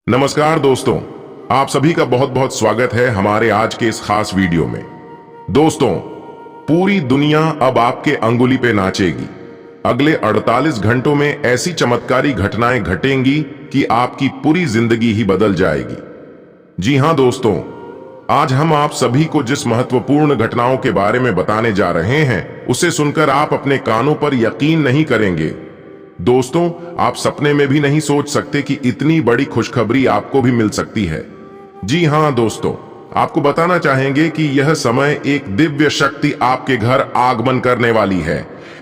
नमस्कार दोस्तों, आप सभी का बहुत बहुत स्वागत है हमारे आज के इस खास वीडियो में। दोस्तों, पूरी दुनिया अब आपके अंगुली पे नाचेगी। अगले 48 घंटों में ऐसी चमत्कारी घटनाएं घटेंगी कि आपकी पूरी जिंदगी ही बदल जाएगी। जी हां दोस्तों, आज हम आप सभी को जिस महत्वपूर्ण घटनाओं के बारे में बताने जा रहे हैं, उसे सुनकर आप अपने कानों पर यकीन नहीं करेंगे। दोस्तों, आप सपने में भी नहीं सोच सकते कि इतनी बड़ी खुशखबरी आपको भी मिल सकती है। जी हां दोस्तों, आपको बताना चाहेंगे कि यह समय एक दिव्य शक्ति आपके घर आगमन करने वाली है।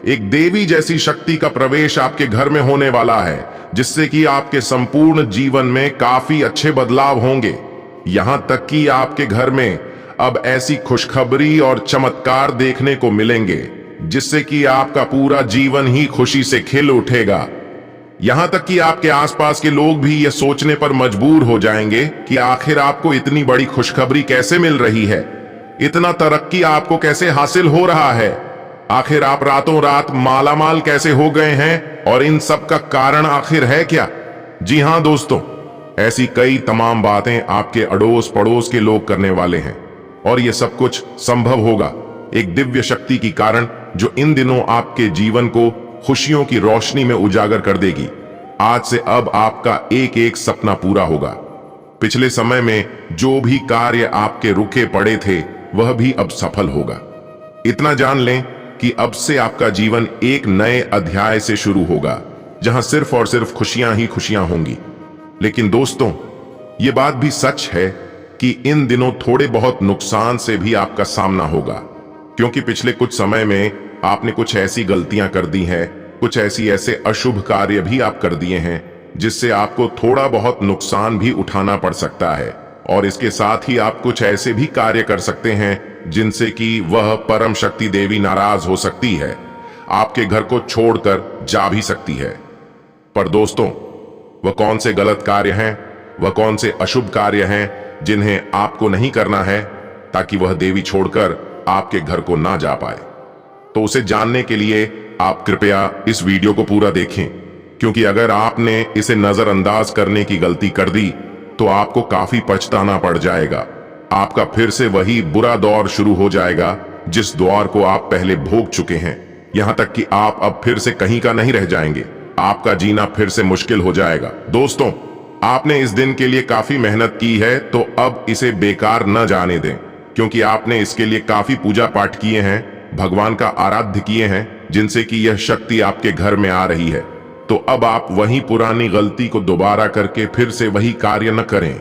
एक देवी जैसी शक्ति का प्रवेश आपके घर में होने वाला है, जिससे कि आपके संपूर्ण जीवन में काफी अच्छे बदलाव होंगे। यहां तक कि आपके घर में अब ऐसी खुशखबरी और चमत्कार देखने को मिलेंगे जिससे कि आपका पूरा जीवन ही खुशी से खिल उठेगा। यहां तक कि आपके आसपास के लोग भी यह सोचने पर मजबूर हो जाएंगे कि आखिर आपको इतनी बड़ी खुशखबरी कैसे मिल रही है, इतना तरक्की आपको कैसे हासिल हो रहा है, आखिर आप रातों रात मालामाल कैसे हो गए हैं और इन सब का कारण आखिर है क्या। जी हां दोस्तों, ऐसी कई तमाम बातें आपके अड़ोस पड़ोस के लोग करने वाले हैं और यह सब कुछ संभव होगा एक दिव्य शक्ति के कारण, जो इन दिनों आपके जीवन को खुशियों की रोशनी में उजागर कर देगी। आज से अब आपका एक एक सपना पूरा होगा। पिछले समय में जो भी कार्य आपके रुके पड़े थे, वह भी अब सफल होगा। इतना जान लें कि अब से आपका जीवन एक नए अध्याय से शुरू होगा, जहां सिर्फ और सिर्फ खुशियां ही खुशियां होंगी। लेकिन दोस्तों, ये बात भी सच है कि इन दिनों थोड़े बहुत नुकसान से भी आपका सामना होगा, क्योंकि पिछले कुछ समय में आपने कुछ ऐसी गलतियां कर दी हैं, कुछ ऐसे अशुभ कार्य भी आप कर दिए हैं, जिससे आपको थोड़ा बहुत नुकसान भी उठाना पड़ सकता है। और इसके साथ ही आप कुछ ऐसे भी कार्य कर सकते हैं जिनसे कि वह परम शक्ति देवी नाराज हो सकती है, आपके घर को छोड़कर जा भी सकती है। पर दोस्तों, वह कौन से गलत कार्य हैं, वह कौन से अशुभ कार्य हैं जिन्हें आपको नहीं करना है, ताकि वह देवी छोड़कर आपके घर को ना जा पाए। तो उसे जानने के लिए आप कृपया इस वीडियो को पूरा देखें, क्योंकि अगर आपने इसे नजरअंदाज करने की गलती कर दी तो आपको काफी पछताना पड़ जाएगा। आपका फिर से वही बुरा दौर शुरू हो जाएगा जिस दौर को आप पहले भोग चुके हैं। यहां तक कि आप अब फिर से कहीं का नहीं रह जाएंगे, आपका जीना फिर से मुश्किल हो जाएगा। दोस्तों, आपने इस दिन के लिए काफी मेहनत की है, तो अब इसे बेकार न जाने दें, क्योंकि आपने इसके लिए काफी पूजा पाठ किए हैं, भगवान का आराध्य किए हैं, जिनसे कि यह शक्ति आपके घर में आ रही है। तो अब आप वही पुरानी गलती को दोबारा करके फिर से वही कार्य न करें,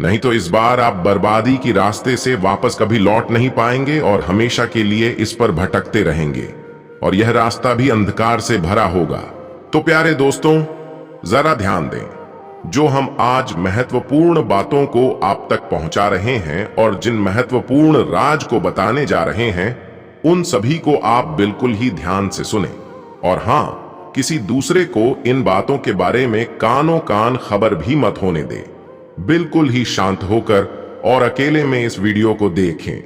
नहीं तो इस बार आप बर्बादी की रास्ते से वापस कभी लौट नहीं पाएंगे और हमेशा के लिए इस पर भटकते रहेंगे, और यह रास्ता भी अंधकार से भरा होगा। तो प्यारे दोस्तों, जरा ध्यान दें, जो हम आज महत्वपूर्ण बातों को आप तक पहुंचा रहे हैं और जिन महत्वपूर्ण राज को बताने जा रहे हैं, उन सभी को आप बिल्कुल ही ध्यान से सुने। और हां, किसी दूसरे को इन बातों के बारे में कानों कान खबर भी मत होने दें। बिल्कुल ही शांत होकर और अकेले में इस वीडियो को देखें,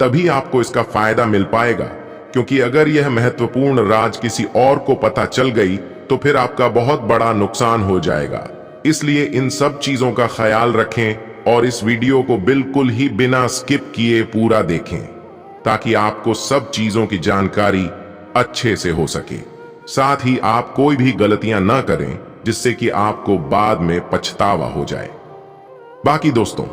तभी आपको इसका फायदा मिल पाएगा। क्योंकि अगर यह महत्वपूर्ण राज किसी और को पता चल गई तो फिर आपका बहुत बड़ा नुकसान हो जाएगा। इसलिए इन सब चीजों का ख्याल रखें और इस वीडियो को बिल्कुल ही बिना स्किप किए पूरा देखें, ताकि आपको सब चीजों की जानकारी अच्छे से हो सके। साथ ही आप कोई भी गलतियां ना करें जिससे कि आपको बाद में पछतावा हो जाए। बाकी दोस्तों,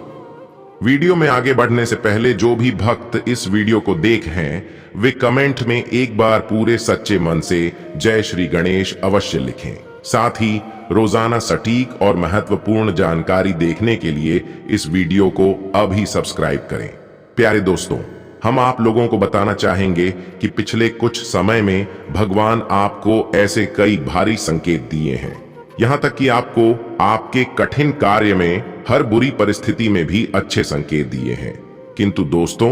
वीडियो में आगे बढ़ने से पहले जो भी भक्त इस वीडियो को देख हैं, वे कमेंट में एक बार पूरे सच्चे मन से जय श्री गणेश अवश्य लिखें। साथ ही रोजाना सटीक और महत्वपूर्ण जानकारी देखने के लिए इस वीडियो को अभी सब्सक्राइब करें। प्यारे दोस्तों, हम आप लोगों को बताना चाहेंगे कि पिछले कुछ समय में भगवान आपको ऐसे कई भारी संकेत दिए हैं, यहां तक कि आपको आपके कठिन कार्य में हर बुरी परिस्थिति में भी अच्छे संकेत दिए हैं। किंतु दोस्तों,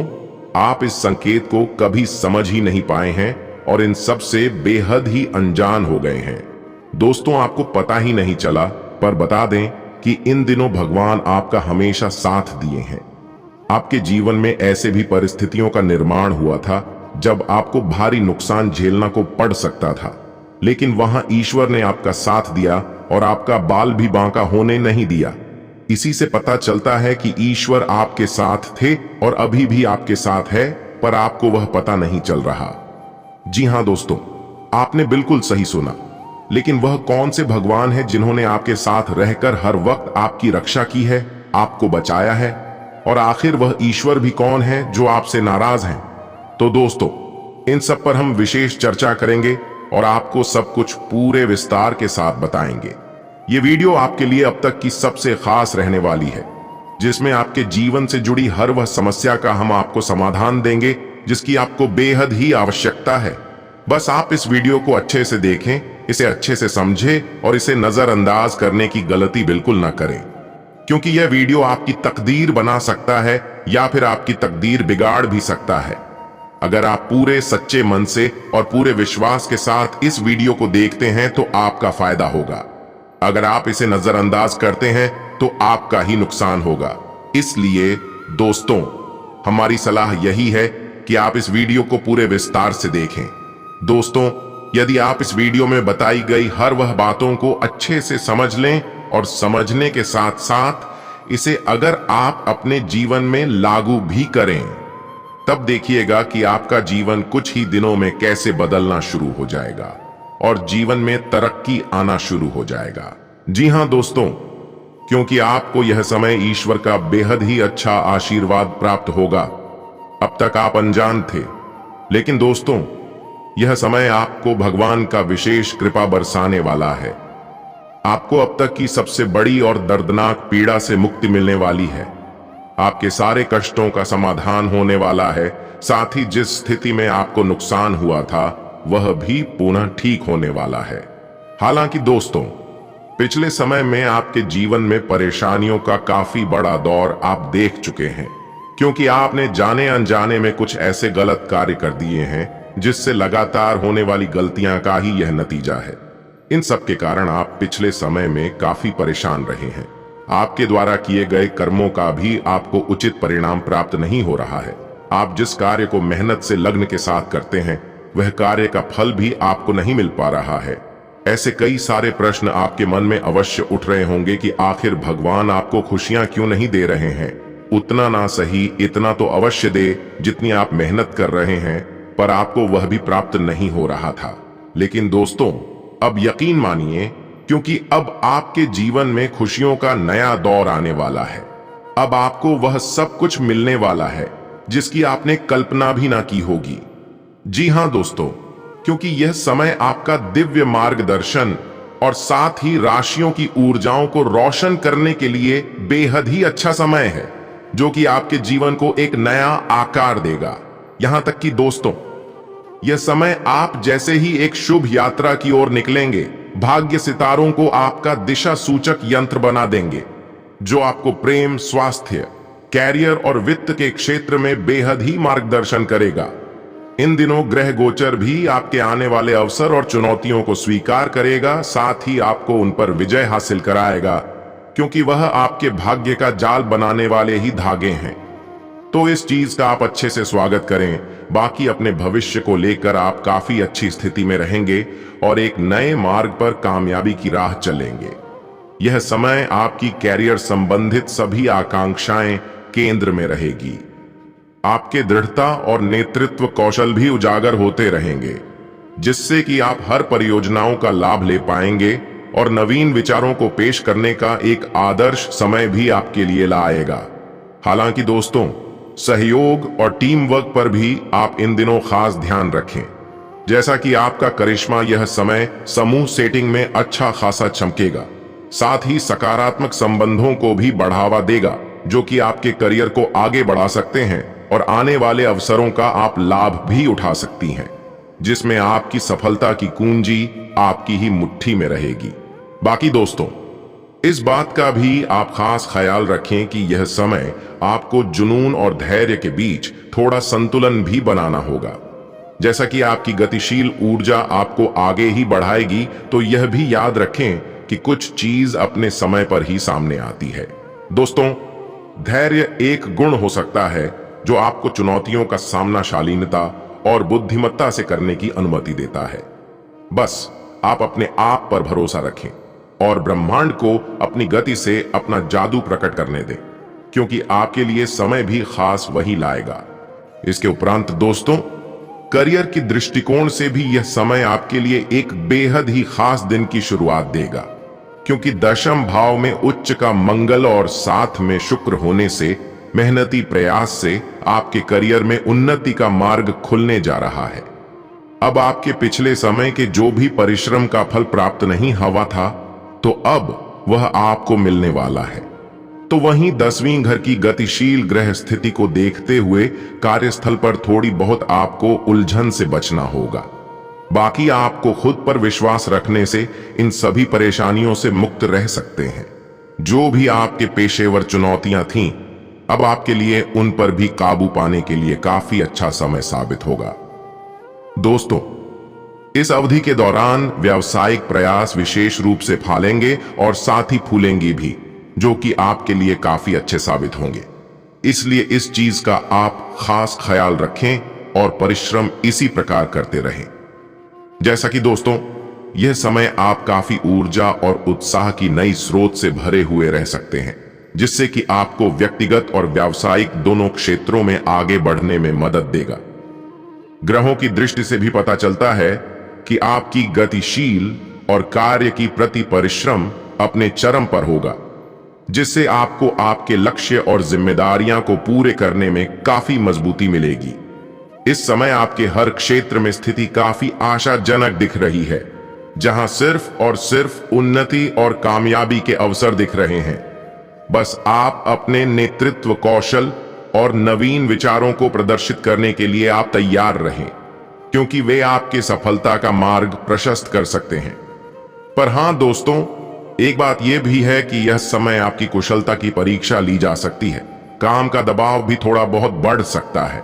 आप इस संकेत को कभी समझ ही नहीं पाए हैं और इन सब से बेहद ही अनजान हो गए हैं। दोस्तों, आपको पता ही नहीं चला, पर बता दें कि इन दिनों भगवान आपका हमेशा साथ दिए हैं। आपके जीवन में ऐसे भी परिस्थितियों का निर्माण हुआ था जब आपको भारी नुकसान झेलना को पड़ सकता था, लेकिन वहां ईश्वर ने आपका साथ दिया और आपका बाल भी बांका होने नहीं दिया। इसी से पता चलता है कि ईश्वर आपके साथ थे और अभी भी आपके साथ है, पर आपको वह पता नहीं चल रहा। जी हां दोस्तों, आपने बिल्कुल सही सुना। लेकिन वह कौन से भगवान हैं जिन्होंने आपके साथ रहकर हर वक्त आपकी रक्षा की है, आपको बचाया है? और आखिर वह ईश्वर भी कौन है जो आपसे नाराज हैं? तो दोस्तों, इन सब पर हम विशेष चर्चा करेंगे और आपको सब कुछ पूरे विस्तार के साथ बताएंगे। ये वीडियो आपके लिए अब तक की सबसे खास रहने वाली है, जिसमें आपके जीवन से जुड़ी हर वह समस्या का हम आपको समाधान देंगे जिसकी आपको बेहद ही आवश्यकता है। बस आप इस वीडियो को अच्छे से देखें, इसे अच्छे से समझें और इसे नजरअंदाज करने की गलती बिल्कुल ना करें, क्योंकि यह वीडियो आपकी तकदीर बना सकता है या फिर आपकी तकदीर बिगाड़ भी सकता है। अगर आप पूरे सच्चे मन से और पूरे विश्वास के साथ इस वीडियो को देखते हैं तो आपका फायदा होगा। अगर आप इसे नजरअंदाज करते हैं तो आपका ही नुकसान होगा। इसलिए दोस्तों, हमारी सलाह यही है कि आप इस वीडियो को पूरे विस्तार से देखें। दोस्तों, यदि आप इस वीडियो में बताई गई हर वह बातों को अच्छे से समझ लें और समझने के साथ साथ इसे अगर आप अपने जीवन में लागू भी करें, तब देखिएगा कि आपका जीवन कुछ ही दिनों में कैसे बदलना शुरू हो जाएगा और जीवन में तरक्की आना शुरू हो जाएगा। जी हां दोस्तों, क्योंकि आपको यह समय ईश्वर का बेहद ही अच्छा आशीर्वाद प्राप्त होगा। अब तक आप अनजान थे, लेकिन दोस्तों, यह समय आपको भगवान का विशेष कृपा बरसाने वाला है। आपको अब तक की सबसे बड़ी और दर्दनाक पीड़ा से मुक्ति मिलने वाली है। आपके सारे कष्टों का समाधान होने वाला है। साथ ही जिस स्थिति में आपको नुकसान हुआ था वह भी पुनः ठीक होने वाला है। हालांकि दोस्तों, पिछले समय में आपके जीवन में परेशानियों का काफी बड़ा दौर आप देख चुके हैं, क्योंकि आपने जाने अनजाने में कुछ ऐसे गलत कार्य कर दिए हैं जिससे लगातार होने वाली गलतियां का ही यह नतीजा है। इन सब के कारण आप पिछले समय में काफी परेशान रहे हैं। आपके द्वारा किए गए कर्मों का भी आपको उचित परिणाम प्राप्त नहीं हो रहा है। आप जिस कार्य को मेहनत से लगन के साथ करते हैं, वह कार्य का फल भी आपको नहीं मिल पा रहा है। ऐसे कई सारे प्रश्न आपके मन में अवश्य उठ रहे होंगे कि आखिर भगवान आपको खुशियां क्यों नहीं दे रहे हैं? उतना ना सही, इतना तो अवश्य दे जितनी आप मेहनत कर रहे हैं, पर आपको वह भी प्राप्त नहीं हो रहा था। लेकिन दोस्तों, अब यकीन मानिए, क्योंकि अब आपके जीवन में खुशियों का नया दौर आने वाला है। अब आपको वह सब कुछ मिलने वाला है जिसकी आपने कल्पना भी ना की होगी। जी हां दोस्तों, क्योंकि यह समय आपका दिव्य मार्गदर्शन और साथ ही राशियों की ऊर्जाओं को रोशन करने के लिए बेहद ही अच्छा समय है, जो कि आपके जीवन को एक नया आकार देगा। यहां तक कि दोस्तों, यह समय आप जैसे ही एक शुभ यात्रा की ओर निकलेंगे, भाग्य सितारों को आपका दिशा सूचक यंत्र बना देंगे, जो आपको प्रेम, स्वास्थ्य, कैरियर और वित्त के क्षेत्र में बेहद ही मार्गदर्शन करेगा। इन दिनों ग्रह गोचर भी आपके आने वाले अवसर और चुनौतियों को स्वीकार करेगा, साथ ही आपको उन पर विजय हासिल कराएगा, क्योंकि वह आपके भाग्य का जाल बनाने वाले ही धागे हैं। तो इस चीज का आप अच्छे से स्वागत करें। बाकी अपने भविष्य को लेकर आप काफी अच्छी स्थिति में रहेंगे और एक नए मार्ग पर कामयाबी की राह चलेंगे। यह समय आपकी कैरियर संबंधित सभी आकांक्षाएं केंद्र में रहेगी। आपके दृढ़ता और नेतृत्व कौशल भी उजागर होते रहेंगे, जिससे कि आप हर परियोजनाओं का लाभ ले पाएंगे और नवीन विचारों को पेश करने का एक आदर्श समय भी आपके लिए लाएगा। हालांकि दोस्तों, सहयोग और टीम वर्क पर भी आप इन दिनों खास ध्यान रखें। जैसा कि आपका करिश्मा यह समय समूह सेटिंग में अच्छा खासा चमकेगा, साथ ही सकारात्मक संबंधों को भी बढ़ावा देगा, जो कि आपके करियर को आगे बढ़ा सकते हैं और आने वाले अवसरों का आप लाभ भी उठा सकती हैं, जिसमें आपकी सफलता की कुंजी आपकी ही मुट्ठी में रहेगी। बाकी दोस्तों, इस बात का भी आप खास ख्याल रखें कि यह समय आपको जुनून और धैर्य के बीच थोड़ा संतुलन भी बनाना होगा। जैसा कि आपकी गतिशील ऊर्जा आपको आगे ही बढ़ाएगी, तो यह भी याद रखें कि कुछ चीज अपने समय पर ही सामने आती है। दोस्तों, धैर्य एक गुण हो सकता है जो आपको चुनौतियों का सामना शालीनता और बुद्धिमत्ता से करने की अनुमति देता है। बस आप अपने आप पर भरोसा रखें और ब्रह्मांड को अपनी गति से अपना जादू प्रकट करने दें, क्योंकि आपके लिए समय भी खास वही लाएगा। इसके उपरांत दोस्तों, करियर की दृष्टिकोण से भी यह समय आपके लिए एक बेहद ही खास दिन की शुरुआत देगा, क्योंकि दशम भाव में उच्च का मंगल और साथ में शुक्र होने से मेहनती प्रयास से आपके करियर में उन्नति का मार्ग खुलने जा रहा है। अब आपके पिछले समय के जो भी परिश्रम का फल प्राप्त नहीं हुआ था, तो अब वह आपको मिलने वाला है। तो वहीं 10वीं घर की गतिशील ग्रह स्थिति को देखते हुए कार्यस्थल पर थोड़ी बहुत आपको उलझन से बचना होगा। बाकी आपको खुद पर विश्वास रखने से इन सभी परेशानियों से मुक्त रह सकते हैं। जो भी आपके पेशेवर चुनौतियां थीं, अब आपके लिए उन पर भी काबू पाने के लिए काफी अच्छा समय साबित होगा। दोस्तों, इस अवधि के दौरान व्यावसायिक प्रयास विशेष रूप से फलेंगे और साथ ही फूलेंगे भी, जो कि आपके लिए काफी अच्छे साबित होंगे। इसलिए इस चीज का आप खास ख्याल रखें और परिश्रम इसी प्रकार करते रहें। जैसा कि दोस्तों, यह समय आप काफी ऊर्जा और उत्साह की नई स्रोत से भरे हुए रह सकते हैं, जिससे कि आपको व्यक्तिगत और व्यावसायिक दोनों क्षेत्रों में आगे बढ़ने में मदद देगा। ग्रहों की दृष्टि से भी पता चलता है कि आपकी गतिशील और कार्य की प्रति परिश्रम अपने चरम पर होगा, जिससे आपको आपके लक्ष्य और जिम्मेदारियां को पूरे करने में काफी मजबूती मिलेगी। इस समय आपके हर क्षेत्र में स्थिति काफी आशाजनक दिख रही है, जहां सिर्फ और सिर्फ उन्नति और कामयाबी के अवसर दिख रहे हैं। बस आप अपने नेतृत्व कौशल और नवीन विचारों को प्रदर्शित करने के लिए आप तैयार रहें, क्योंकि वे आपके सफलता का मार्ग प्रशस्त कर सकते हैं। पर हां दोस्तों, एक बात यह भी है कि यह समय आपकी कुशलता की परीक्षा ली जा सकती है। काम का दबाव भी थोड़ा बहुत बढ़ सकता है।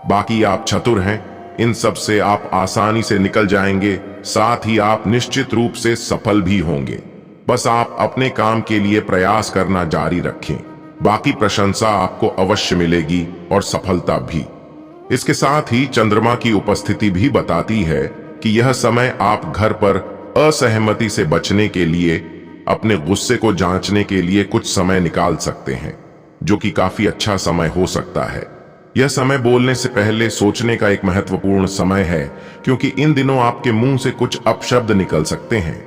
बाकी आप चतुर हैं, इन सब से आप आसानी से निकल जाएंगे, साथ ही आप निश्चित रूप से सफल भी होंगे। बस आप अपने काम के लिए प्रयास करना जारी रखें। बाकी प्रशंसा आपको अवश्य मिलेगी और सफलता भी। इसके साथ ही चंद्रमा की उपस्थिति भी बताती है कि यह समय आप घर पर असहमति से बचने के लिए, अपने गुस्से को जांचने के लिए कुछ समय निकाल सकते हैं, जो कि काफी अच्छा समय हो सकता है। यह समय बोलने से पहले सोचने का एक महत्वपूर्ण समय है, क्योंकि इन दिनों आपके मुंह से कुछ अपशब्द निकल सकते हैं।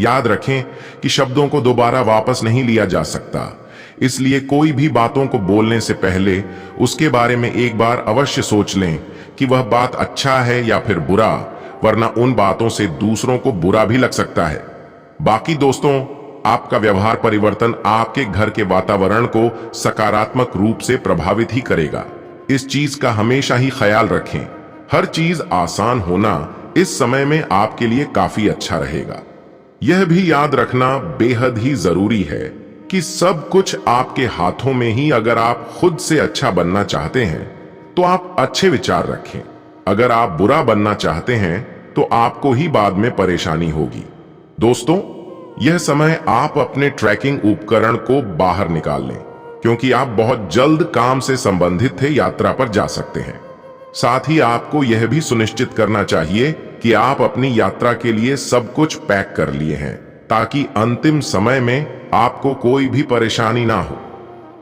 याद रखें कि शब्दों को दोबारा वापस नहीं लिया जा सकता, इसलिए कोई भी बातों को बोलने से पहले उसके बारे में एक बार अवश्य सोच लें कि वह बात अच्छा है या फिर बुरा, वरना उन बातों से दूसरों को बुरा भी लग सकता है। बाकी दोस्तों, आपका व्यवहार परिवर्तन आपके घर के वातावरण को सकारात्मक रूप से प्रभावित ही करेगा। इस चीज का हमेशा ही ख्याल रखें। हर चीज आसान होना इस समय में आपके लिए काफी अच्छा रहेगा। यह भी याद रखना बेहद ही जरूरी है कि सब कुछ आपके हाथों में ही। अगर आप खुद से अच्छा बनना चाहते हैं तो आप अच्छे विचार रखें। अगर आप बुरा बनना चाहते हैं तो आपको ही बाद में परेशानी होगी। दोस्तों, यह समय आप अपने ट्रैकिंग उपकरण को बाहर निकाल लें, क्योंकि आप बहुत जल्द काम से संबंधित थे यात्रा पर जा सकते हैं। साथ ही आपको यह भी सुनिश्चित करना चाहिए कि आप अपनी यात्रा के लिए सब कुछ पैक कर लिए हैं, ताकि अंतिम समय में आपको कोई भी परेशानी ना हो।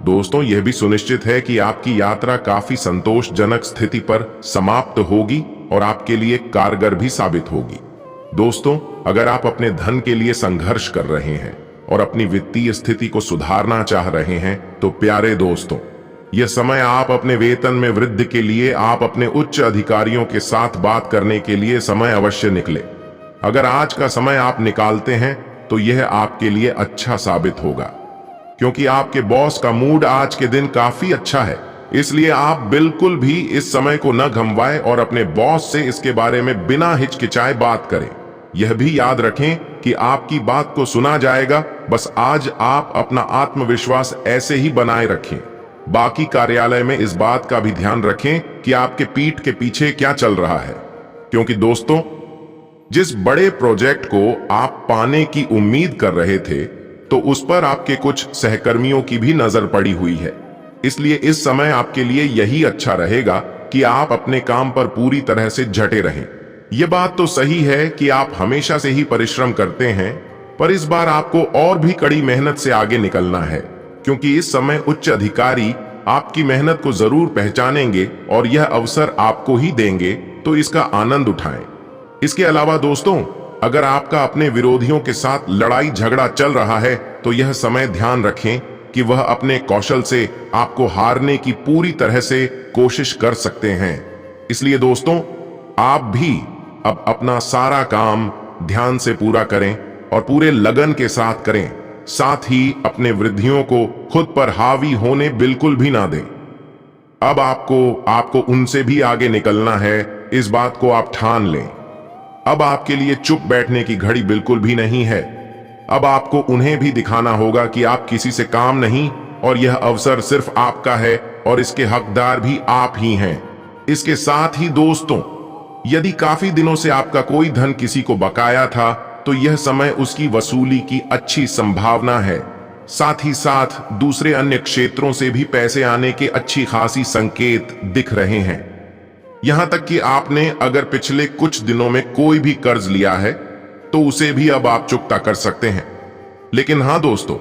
दोस्तों, यह भी सुनिश्चित है कि आपकी यात्रा काफी संतोषजनक स्थिति पर समाप्त होगी और आपके लिए कारगर भी साबित होगी। दोस्तों, अगर आप अपने धन के लिए संघर्ष कर रहे हैं और अपनी वित्तीय स्थिति को सुधारना चाह रहे हैं, तो प्यारे दोस्तों, यह समय आप अपने वेतन में वृद्धि के लिए आप अपने उच्च अधिकारियों के साथ बात करने के लिए समय अवश्य निकले। अगर आज का समय आप निकालते हैं तो यह आपके लिए अच्छा साबित होगा, क्योंकि आपके बॉस का मूड आज के दिन काफी अच्छा है। इसलिए आप बिल्कुल भी इस समय को न गंवाएं और अपने बॉस से इसके बारे में बिना हिचकिचाए बात करें। यह भी याद रखें कि आपकी बात को सुना जाएगा। बस आज आप अपना आत्मविश्वास ऐसे ही बनाए रखें। बाकी कार्यालय में इस बात का भी ध्यान रखें कि आपके पीठ के पीछे क्या चल रहा है, क्योंकि दोस्तों, जिस बड़े प्रोजेक्ट को आप पाने की उम्मीद कर रहे थे, तो उस पर आपके कुछ सहकर्मियों की भी नजर पड़ी हुई है। इसलिए इस समय आपके लिए यही अच्छा रहेगा कि आप अपने काम पर पूरी तरह से झटे रहें। यह बात तो सही है कि आप हमेशा से ही परिश्रम करते हैं, पर इस बार आपको और भी कड़ी मेहनत से आगे निकलना है, क्योंकि इस समय उच्च अधिकारी आपकी मेहनत को जरूर पहचानेंगे और यह अवसर आपको ही देंगे, तो इसका आनंद उठाएं। इसके अलावा दोस्तों, अगर आपका अपने विरोधियों के साथ लड़ाई झगड़ा चल रहा है तो यह समय ध्यान रखें कि वह अपने कौशल से आपको हारने की पूरी तरह से कोशिश कर सकते हैं। इसलिए दोस्तों, आप भी अब अपना सारा काम ध्यान से पूरा करें और पूरे लगन के साथ करें। साथ ही अपने विरोधियों को खुद पर हावी होने बिल्कुल भी ना दें। अब आपको उनसे भी आगे निकलना है, इस बात को आप ठान लें। अब आपके लिए चुप बैठने की घड़ी बिल्कुल भी नहीं है। अब आपको उन्हें भी दिखाना होगा कि आप किसी से काम नहीं और यह अवसर सिर्फ आपका है और इसके हकदार भी आप ही हैं। इसके साथ ही दोस्तों, यदि काफी दिनों से आपका कोई धन किसी को बकाया था तो यह समय उसकी वसूली की अच्छी संभावना है। साथ ही साथ दूसरे अन्य क्षेत्रों से भी पैसे आने के अच्छी खासी संकेत दिख रहे हैं। यहां तक कि आपने अगर पिछले कुछ दिनों में कोई भी कर्ज लिया है तो उसे भी अब आप चुकता कर सकते हैं। लेकिन हां दोस्तों,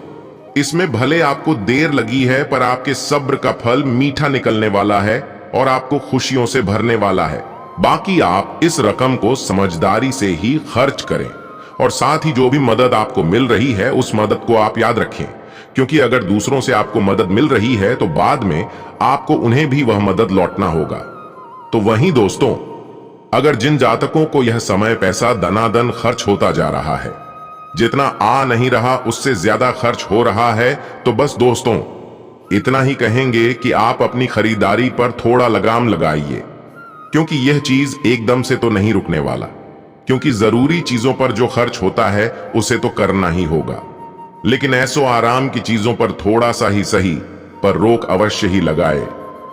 इसमें भले आपको देर लगी है, पर आपके सब्र का फल मीठा निकलने वाला है और आपको खुशियों से भरने वाला है। बाकी आप इस रकम को समझदारी से ही खर्च करें और साथ ही जो भी मदद आपको मिल रही है उस मदद को आप याद रखें, क्योंकि अगर दूसरों से आपको मदद मिल रही है तो बाद में आपको उन्हें भी वह मदद लौटना होगा। तो वहीं दोस्तों, अगर जिन जातकों को यह समय पैसा दनादन खर्च होता जा रहा है, जितना आ नहीं रहा उससे ज्यादा खर्च हो रहा है, तो बस दोस्तों इतना ही कहेंगे कि आप अपनी खरीदारी पर थोड़ा लगाम लगाइए, क्योंकि यह चीज एकदम से तो नहीं रुकने वाला। क्योंकि जरूरी चीजों पर जो खर्च होता है उसे तो करना ही होगा, लेकिन ऐसो आराम की चीजों पर थोड़ा सा ही सही पर रोक अवश्य ही लगाए।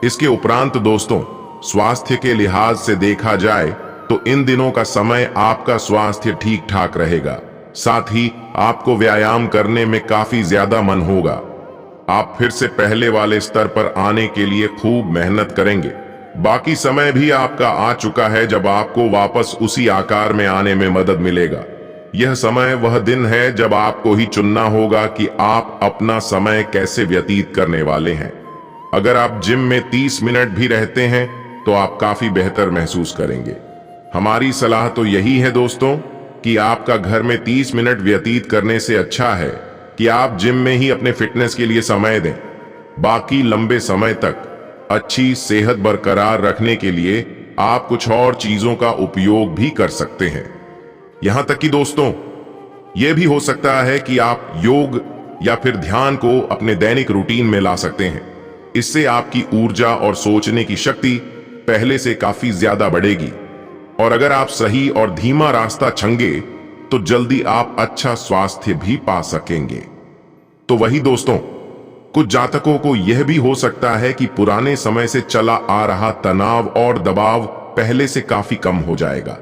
इसके उपरांत दोस्तों, स्वास्थ्य के लिहाज से देखा जाए तो इन दिनों का समय आपका स्वास्थ्य ठीक ठाक रहेगा। साथ ही आपको व्यायाम करने में काफी ज्यादा मन होगा। आप फिर से पहले वाले स्तर पर आने के लिए खूब मेहनत करेंगे। बाकी समय भी आपका आ चुका है जब आपको वापस उसी आकार में आने में मदद मिलेगा। यह समय वह दिन है जब आपको ही चुनना होगा कि आप अपना समय कैसे व्यतीत करने वाले हैं। अगर आप जिम में 30 मिनट भी रहते हैं तो आप काफी बेहतर महसूस करेंगे। हमारी सलाह तो यही है दोस्तों कि आपका घर में 30 मिनट व्यतीत करने से अच्छा है कि आप जिम में ही अपने फिटनेस के लिए समय दें। बाकी लंबे समय तक अच्छी सेहत बरकरार रखने के लिए आप कुछ और चीजों का उपयोग भी कर सकते हैं। यहां तक कि दोस्तों, यह भी हो सकता है कि आप योग या फिर ध्यान को अपने दैनिक रूटीन में ला सकते हैं। इससे आपकी ऊर्जा और सोचने की शक्ति पहले से काफी ज्यादा बढ़ेगी और अगर आप सही और धीमा रास्ता चुनेंगे तो जल्दी आप अच्छा स्वास्थ्य भी पा सकेंगे। तो वही दोस्तों, कुछ जातकों को यह भी हो सकता है कि पुराने समय से चला आ रहा तनाव और दबाव पहले से काफी कम हो जाएगा।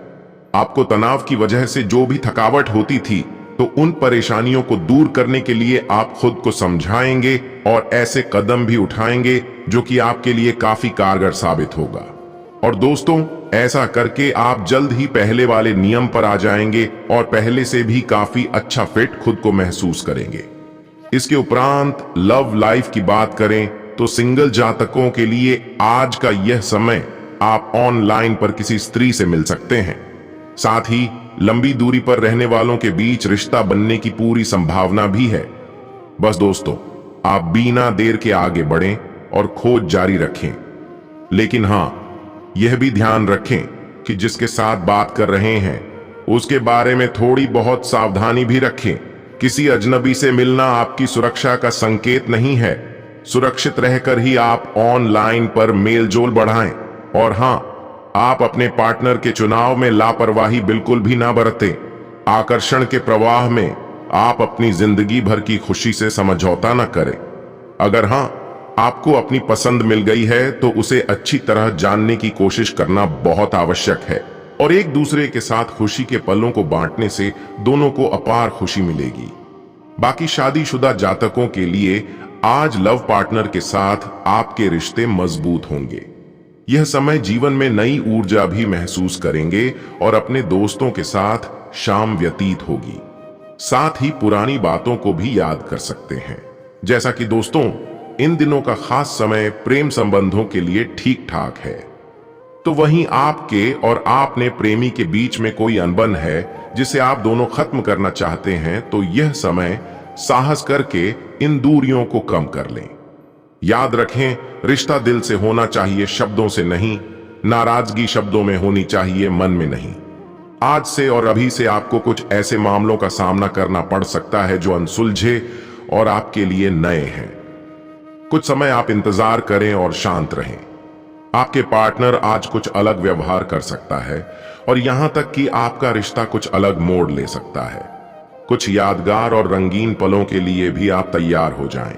आपको तनाव की वजह से जो भी थकावट होती थी, तो उन परेशानियों को दूर करने के लिए आप खुद को समझाएंगे और ऐसे कदम भी उठाएंगे जो कि आपके लिए काफी कारगर साबित होगा। और दोस्तों, ऐसा करके आप जल्द ही पहले वाले नियम पर आ जाएंगे और पहले से भी काफी अच्छा फिट खुद को महसूस करेंगे। इसके उपरांत लव लाइफ की बात करें तो सिंगल जातकों के लिए आज का यह समय आप ऑनलाइन पर किसी स्त्री से मिल सकते हैं। साथ ही लंबी दूरी पर रहने वालों के बीच रिश्ता बनने की पूरी संभावना भी है। बस दोस्तों, आप बिना देर के आगे बढ़ें और खोज जारी रखें। लेकिन हां, यह भी ध्यान रखें कि जिसके साथ बात कर रहे हैं उसके बारे में थोड़ी बहुत सावधानी भी रखें। किसी अजनबी से मिलना आपकी सुरक्षा का संकेत नहीं है। सुरक्षित रहकर ही आप ऑनलाइन पर मेल जोल बढ़ाएं। और हां, आप अपने पार्टनर के चुनाव में लापरवाही बिल्कुल भी ना बरतें। आकर्षण के प्रवाह में आप अपनी जिंदगी भर की खुशी से समझौता न करें। अगर हां, आपको अपनी पसंद मिल गई है तो उसे अच्छी तरह जानने की कोशिश करना बहुत आवश्यक है और एक दूसरे के साथ खुशी के पलों को बांटने से दोनों को अपार खुशी मिलेगी। बाकी शादीशुदा जातकों के लिए आज लव पार्टनर के साथ आपके रिश्ते मजबूत होंगे। यह समय जीवन में नई ऊर्जा भी महसूस करेंगे और अपने दोस्तों के साथ शाम व्यतीत होगी। साथ ही पुरानी बातों को भी याद कर सकते हैं। जैसा कि दोस्तों, इन दिनों का खास समय प्रेम संबंधों के लिए ठीक ठाक है। तो वहीं आपके और आपने प्रेमी के बीच में कोई अनबन है जिसे आप दोनों खत्म करना चाहते हैं, तो यह समय साहस करके इन दूरियों को कम कर लें। याद रखें, रिश्ता दिल से होना चाहिए, शब्दों से नहीं। नाराजगी शब्दों में होनी चाहिए, मन में नहीं। आज से और अभी से आपको कुछ ऐसे मामलों का सामना करना पड़ सकता है जो अनसुलझे और आपके लिए नए हैं। कुछ समय आप इंतजार करें और शांत रहें। आपके पार्टनर आज कुछ अलग व्यवहार कर सकता है और यहां तक कि आपका रिश्ता कुछ अलग मोड़ ले सकता है। कुछ यादगार और रंगीन पलों के लिए भी आप तैयार हो जाएं।